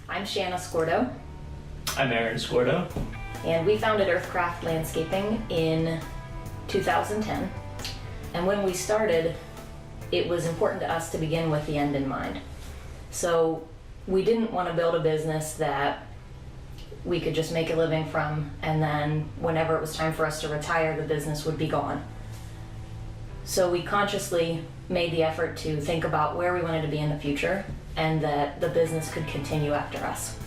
I'm Shanna Scordo. I'm Aaron Scordo. And we founded EarthCraft Landscaping in 2010. And when we started, it was important to us to begin with the end in mind. So we didn't want to build a business that we could just make a living from, and then whenever it was time for us to retire, the business would be gone. So we consciously made the effort to think about where we wanted to be in the future and that the business could continue after us.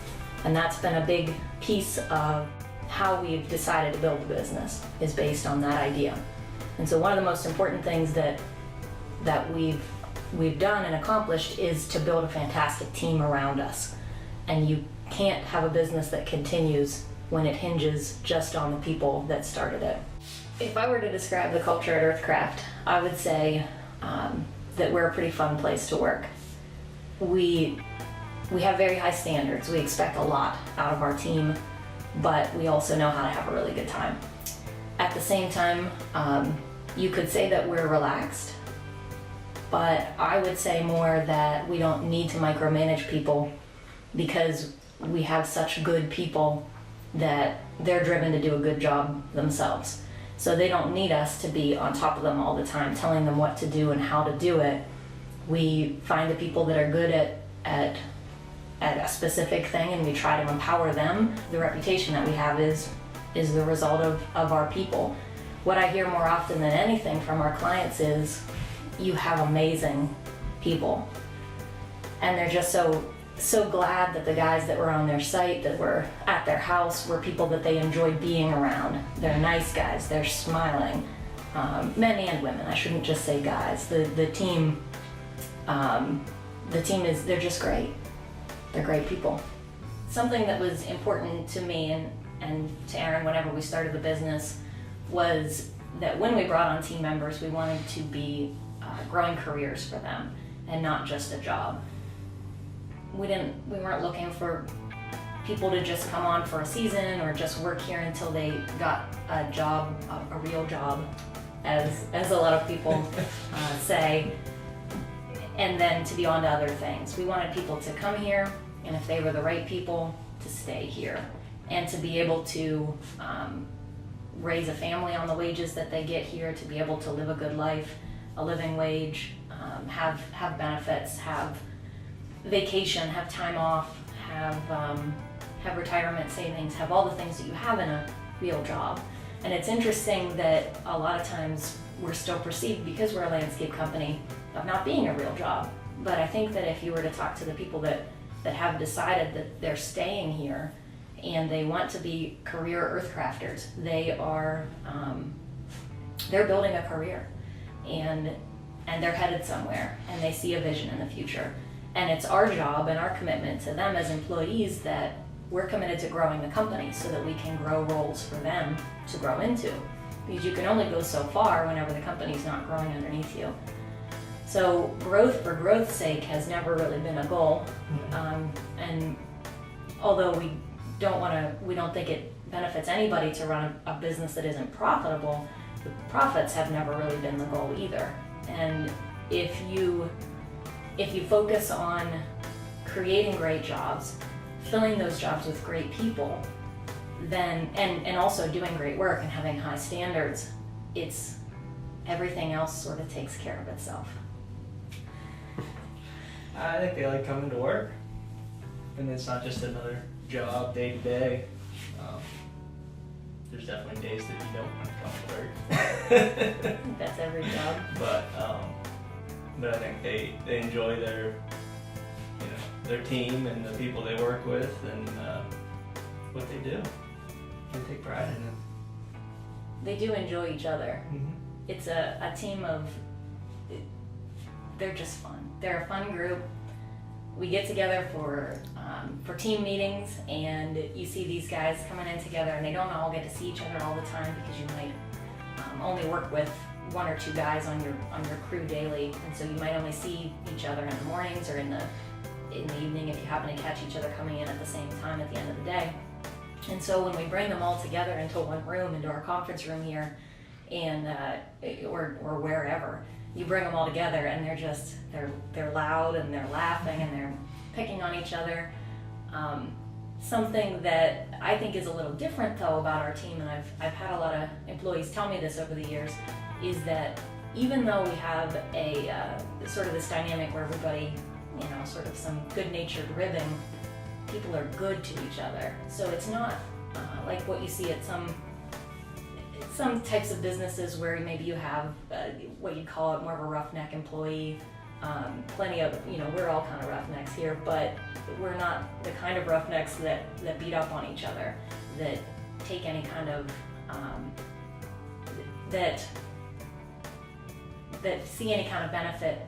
And that's been a big piece of how we've decided to build the business, is based on that idea. And so one of the most important things that we've done and accomplished is to build a fantastic team around us. And you can't have a business that continues when it hinges just on the people that started it. If I were to describe the culture at EarthCraft, I would say that we're a pretty fun place to work. We have very high standards. We expect a lot out of our team, but we also know how to have a really good time. At the same time, you could say that we're relaxed, but I would say more that we don't need to micromanage people because we have such good people that they're driven to do a good job themselves. So they don't need us to be on top of them all the time, telling them what to do and how to do it. We find the people that are good at a specific thing and we try to empower them. The reputation that we have is the result of our people. What I hear more often than anything from our clients is, you have amazing people. And they're just so glad that the guys that were on their site, that were at their house, were people that they enjoy being around. They're nice guys, they're smiling. Men and women, I shouldn't just say guys. The team is, they're just great. They're great people. Something that was important to me and to Aaron whenever we started the business was that when we brought on team members, we wanted to be growing careers for them and not just a job. We weren't looking for people to just come on for a season or just work here until they got a job, a real job, as a lot of people say, and then to be on to other things. We wanted people to come here, and if they were the right people, to stay here and to be able to raise a family on the wages that they get here, to be able to live a good life, a living wage, have benefits, have vacation, have time off, have retirement savings, have all the things that you have in a real job. And it's interesting that a lot of times we're still perceived, because we're a landscape company, of not being a real job. But I think that if you were to talk to the people that have decided that they're staying here and they want to be career earthcrafters, they're building a career and they're headed somewhere and they see a vision in the future. And it's our job and our commitment to them as employees that we're committed to growing the company so that we can grow roles for them to grow into. Because you can only go so far whenever the company's not growing underneath you. So growth for growth's sake has never really been a goal. And although we don't think it benefits anybody to run a business that isn't profitable, the profits have never really been the goal either. And if you focus on creating great jobs, filling those jobs with great people, then and also doing great work and having high standards, it's everything else sort of takes care of itself. I think they like coming to work, and it's not just another job day to day. There's definitely days that you don't want to come to work. That's every job. But I think they enjoy their team and the people they work with and what they do. They take pride in it. They do enjoy each other. Mm-hmm. It's a team of, they're just fun. They're a fun group. We get together for team meetings, and you see these guys coming in together, and they don't all get to see each other all the time because you might only work with one or two guys on your crew daily, and so you might only see each other in the mornings or in the evening if you happen to catch each other coming in at the same time at the end of the day. And so when we bring them all together into one room, into our conference room here, and or wherever, you bring them all together, and they're loud and they're laughing and they're picking on each other. Something that I think is a little different though about our team, and I've had a lot of employees tell me this over the years, is that even though we have a sort of this dynamic where everybody, you know, sort of some good-natured ribbing, people are good to each other. So it's not like what you see at some types of businesses where maybe you have what you'd call it more of a roughneck employee. Plenty of, you know, we're all kind of roughnecks here, but we're not the kind of roughnecks that beat up on each other, that take any kind of, that see any kind of benefit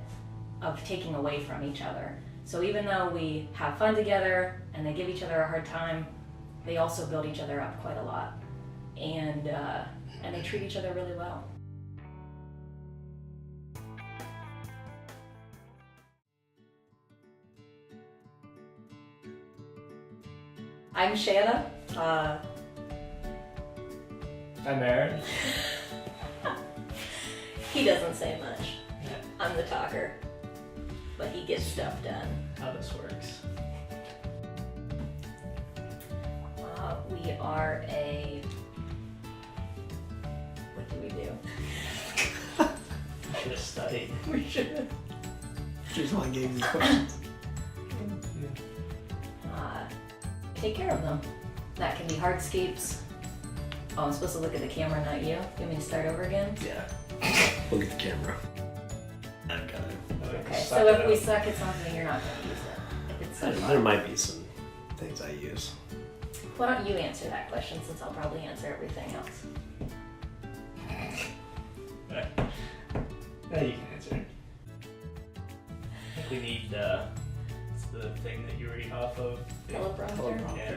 of taking away from each other. So even though we have fun together and they give each other a hard time, they also build each other up quite a lot. And they treat each other really well. I'm Shanna. I'm Aaron. He doesn't say much. Yeah. I'm the talker, but he gets stuff done. How this works. We are a... What do we do? I should have studied. We should. She's the one gave these questions. Take care of them. That can be hardscapes. Oh, I'm supposed to look at the camera, not you. You want me to start over again? Yeah. Look at the camera. I've got it. Okay, so if we suck at something, you're not going to use it. If it's so There might be some things I use. Why don't you answer that question, since I'll probably answer everything else. Yeah, you can answer it. I think we need it's the thing that you read off of. Teleprompter? Teleprompter. Yeah.